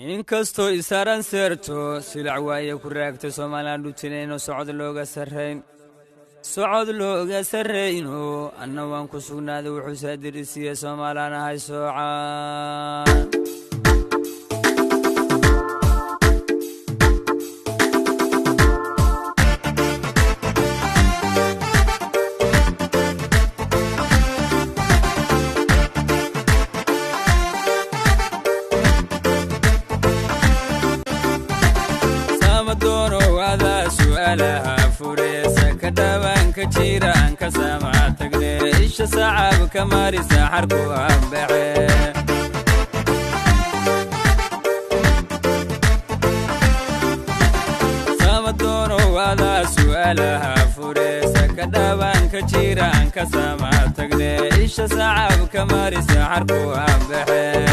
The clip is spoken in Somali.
inkastoo isaaran seerto silac waaye ku raagta Soomaaliland u tinayno socod looga sarreeyno anna waan ku sugnaaday wuxuu saadirisiye Soomaaliland hay soocaan سؤالها فريسة كدوان كتيران كسامع تقديش صعب كماري ساحر كوام بعي سامدون وهذا سؤالها فريسة كدوان كتيران كسامع تقديش صعب كماري ساحر كوام بعي